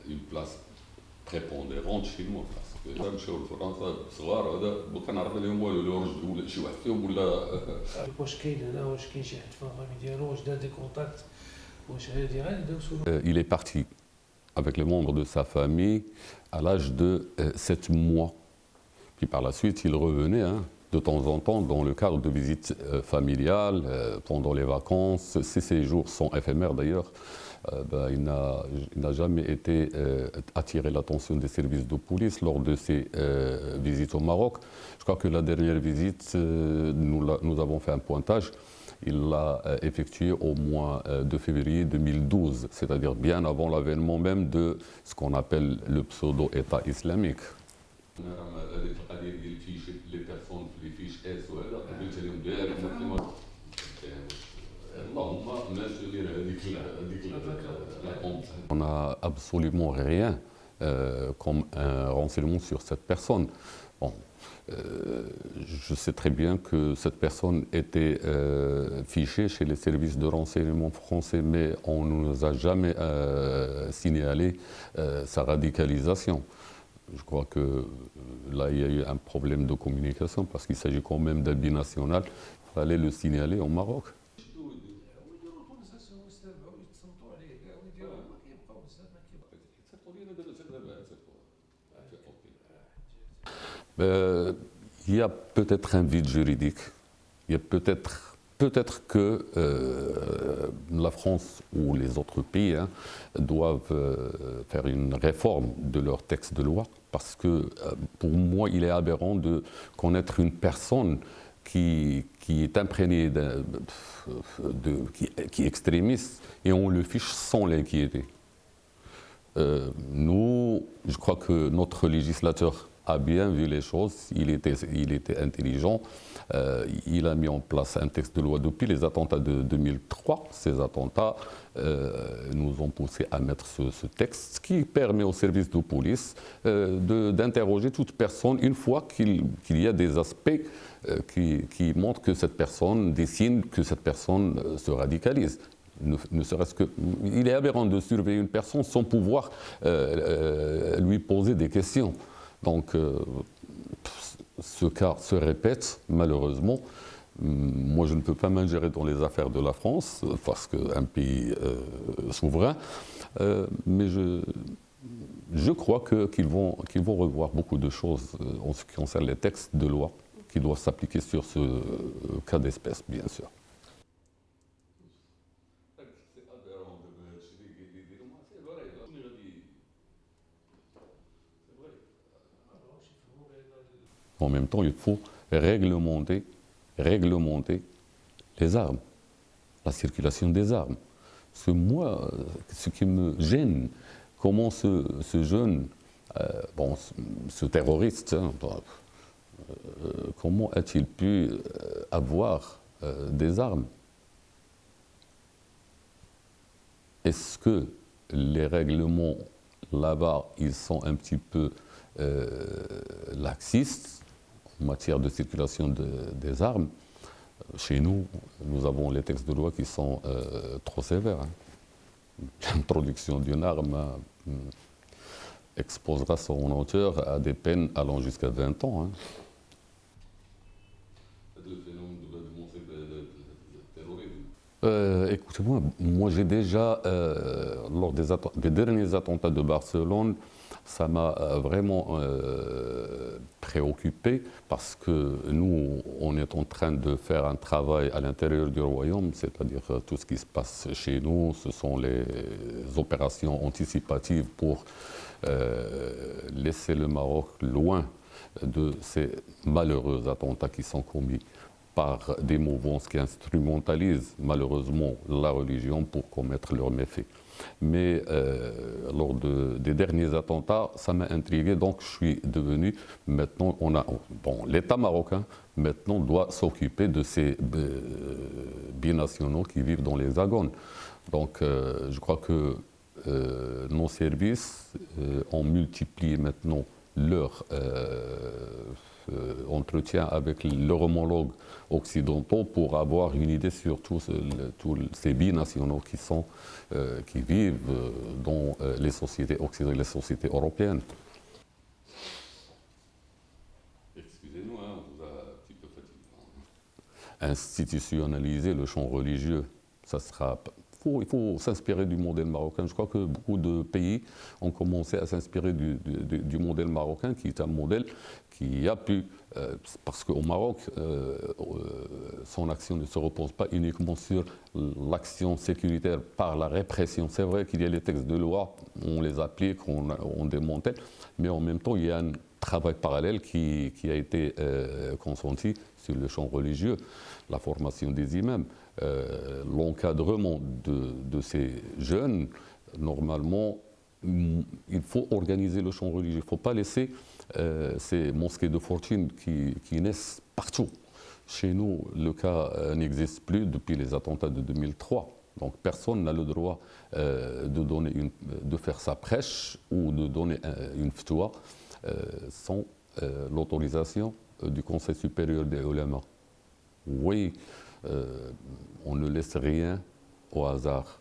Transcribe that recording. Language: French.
une place prépondérante chez moi parce que là نمشيو لفرنسا صغار هذا ما كنعرف عليهم والو لا رشدوا ولا شي واحد فيهم ولا واش كاين هنا واش كاين شي حد في الفامي ديالو واش دار دي كونتاكت واش هادي غير ندوزو. Il est parti avec les membres de sa famille à l'âge de 7 mois. Puis par la suite, il revenait de temps en temps dans le cadre de visites familiales, pendant les vacances. Ces séjours sont éphémères d'ailleurs. Il n'a jamais été attiré l'attention des services de police lors de ses visites au Maroc. Je crois que la dernière visite, nous avons fait un pointage. Il l'a effectué au mois de février 2012, c'est-à-dire bien avant l'avènement même de ce qu'on appelle le pseudo-État islamique. On n'a absolument rien comme un renseignement sur cette personne. Bon, je sais très bien que cette personne était fichée chez les services de renseignement français, mais on ne nous a jamais signalé sa radicalisation. Je crois que là, il y a eu un problème de communication parce qu'il s'agit quand même d'un binational. Il fallait le signaler au Maroc. Il y a peut-être un vide juridique. Il y a peut-être que la France ou les autres pays doivent faire une réforme de leur texte de loi parce que pour moi, il est aberrant de connaître une personne qui est imprégnée, qui est extrémiste et on le fiche sans l'inquiéter. Nous, je crois que notre législateur a bien vu les choses, il était intelligent, il a mis en place un texte de loi depuis les attentats de 2003. Ces attentats nous ont poussé à mettre ce texte qui permet aux services de police d'interroger toute personne une fois qu'il y a des aspects qui montrent que cette personne, des signes que cette personne se radicalise. Ne serait-ce que, il est aberrant de surveiller une personne sans pouvoir lui poser des questions. Donc, ce cas se répète malheureusement. Moi, je ne peux pas m'ingérer dans les affaires de la France parce qu'un pays souverain, mais je crois qu'ils vont revoir beaucoup de choses en ce qui concerne les textes de loi qui doivent s'appliquer sur ce cas d'espèce, bien sûr. En même temps, il faut réglementer les armes, la circulation des armes. C'est moi, ce qui me gêne, comment ce jeune, ce terroriste, comment a-t-il pu avoir des armes? Est-ce que les règlements là-bas, ils sont un petit peu laxistes en matière de circulation des armes? Chez nous, nous avons les textes de loi qui sont trop sévères. L'introduction d'une arme exposera son auteur à des peines allant jusqu'à 20 ans. Écoutez-moi, moi j'ai déjà, lors des derniers attentats de Barcelone, ça m'a vraiment préoccupé parce que nous, on est en train de faire un travail à l'intérieur du royaume, c'est-à-dire tout ce qui se passe chez nous, ce sont les opérations anticipatives pour laisser le Maroc loin de ces malheureux attentats qui sont commis par des mouvances qui instrumentalisent malheureusement la religion pour commettre leurs méfaits. Mais lors des derniers attentats, ça m'a intrigué, donc je suis devenu, maintenant, l'État marocain maintenant doit s'occuper de ces binationaux qui vivent dans l'Hexagone. Donc je crois que nos services ont multiplié maintenant entretien avec leurs homologues occidentaux pour avoir une idée sur tous ces binationaux qui vivent dans les sociétés occidentales, les sociétés européennes. Excusez-nous, on vous a un petit peu fatigué. Institutionnaliser le champ religieux, ça sera... Il faut s'inspirer du modèle marocain. Je crois que beaucoup de pays ont commencé à s'inspirer du modèle marocain, qui est un modèle qui a pu, parce qu'au Maroc, son action ne se repose pas uniquement sur l'action sécuritaire par la répression. C'est vrai qu'il y a les textes de loi, on les applique, on démantèle, mais en même temps, il y a un travail parallèle qui a été consenti sur le champ religieux, la formation des imams, l'encadrement de ces jeunes. Normalement, il faut organiser le champ religieux. Il ne faut pas laisser ces mosquées de fortune qui naissent partout. Chez nous, le cas n'existe plus depuis les attentats de 2003. Donc personne n'a le droit de faire sa prêche ou de donner une fatwa sans l'autorisation du Conseil supérieur des ulama. Oui, on ne laisse rien au hasard.